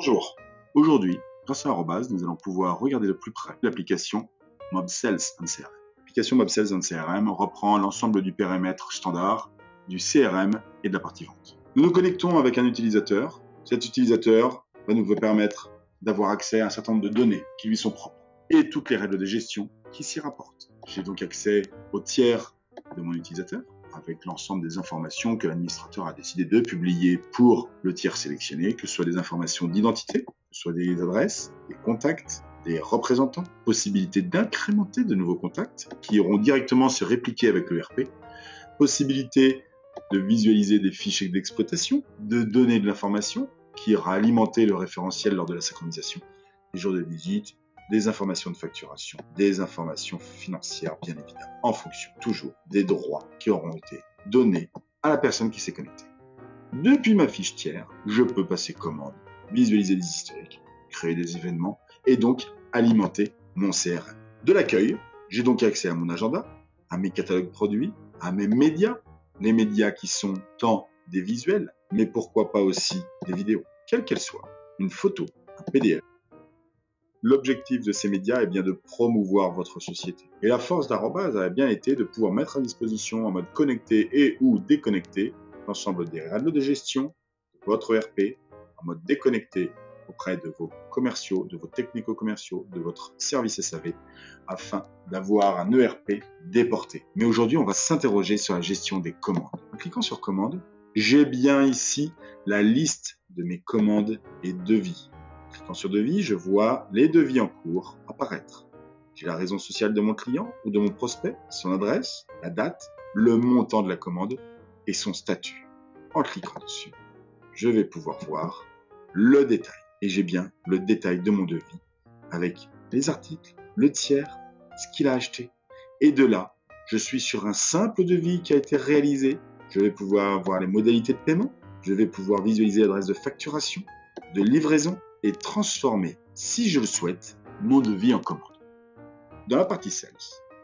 Bonjour, aujourd'hui, grâce à Arobase, nous allons pouvoir regarder de plus près l'application Mob Sales and CRM. L'application Mob Sales and CRM reprend l'ensemble du périmètre standard, du CRM et de la partie vente. Nous nous connectons avec un utilisateur. Cet utilisateur va nous permettre d'avoir accès à un certain nombre de données qui lui sont propres et toutes les règles de gestion qui s'y rapportent. J'ai donc accès au tiers de mon utilisateur, avec l'ensemble des informations que l'administrateur a décidé de publier pour le tiers sélectionné, que ce soit des informations d'identité, que ce soit des adresses, des contacts, des représentants, possibilité d'incrémenter de nouveaux contacts qui iront directement se répliquer avec le RP, possibilité de visualiser des fichiers d'exploitation, de donner de l'information qui ira alimenter le référentiel lors de la synchronisation, des jours de visite, des informations de facturation, des informations financières, bien évidemment, en fonction toujours des droits qui auront été donnés à la personne qui s'est connectée. Depuis ma fiche tiers, je peux passer commande, visualiser des historiques, créer des événements et donc alimenter mon CRM. De l'accueil, j'ai donc accès à mon agenda, à mes catalogues produits, à mes médias, les médias qui sont tant des visuels, mais pourquoi pas aussi des vidéos, quelles qu'elles soient, une photo, un PDF. L'objectif de ces médias est bien de promouvoir votre société. Et la force d'Arobase a bien été de pouvoir mettre à disposition en mode connecté et ou déconnecté l'ensemble des règles de gestion de votre ERP, en mode déconnecté auprès de vos commerciaux, de vos technico-commerciaux, de votre service SAV, afin d'avoir un ERP déporté. Mais aujourd'hui, on va s'interroger sur la gestion des commandes. En cliquant sur commande, j'ai bien ici la liste de mes commandes et devis. En cliquant sur devis, je vois les devis en cours apparaître. J'ai la raison sociale de mon client ou de mon prospect, son adresse, la date, le montant de la commande et son statut. En cliquant dessus, je vais pouvoir voir le détail. Et j'ai bien le détail de mon devis avec les articles, le tiers, ce qu'il a acheté. Et de là, je suis sur un simple devis qui a été réalisé. Je vais pouvoir voir les modalités de paiement. Je vais pouvoir visualiser l'adresse de facturation, de livraison et transformer, si je le souhaite, mon devis en commande. Dans la partie Sales,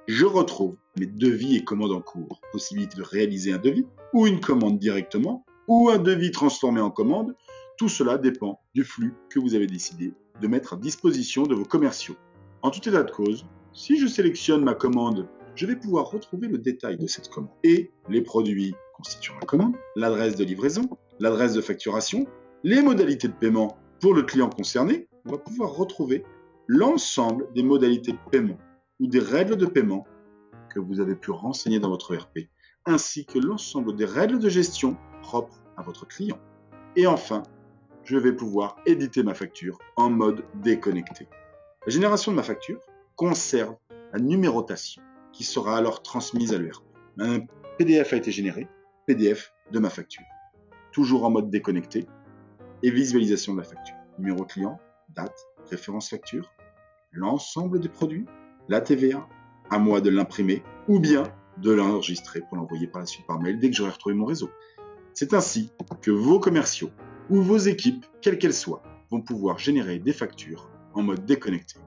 je retrouve mes devis et commandes en cours, possibilité de réaliser un devis ou une commande directement ou un devis transformé en commande. Tout cela dépend du flux que vous avez décidé de mettre à disposition de vos commerciaux. En tout état de cause, si je sélectionne ma commande, je vais pouvoir retrouver le détail de cette commande et les produits constituant la commande, l'adresse de livraison, l'adresse de facturation, les modalités de paiement pour le client concerné. On va pouvoir retrouver l'ensemble des modalités de paiement ou des règles de paiement que vous avez pu renseigner dans votre ERP, ainsi que l'ensemble des règles de gestion propres à votre client. Et enfin, je vais pouvoir éditer ma facture en mode déconnecté. La génération de ma facture conserve la numérotation qui sera alors transmise à l'ERP. Un PDF a été généré, PDF de ma facture. Toujours en mode déconnecté et visualisation de la facture. Numéro client, date, référence facture, l'ensemble des produits, la TVA, à moi de l'imprimer ou bien de l'enregistrer pour l'envoyer par la suite par mail dès que j'aurai retrouvé mon réseau. C'est ainsi que vos commerciaux ou vos équipes, quelles qu'elles soient, vont pouvoir générer des factures en mode déconnecté.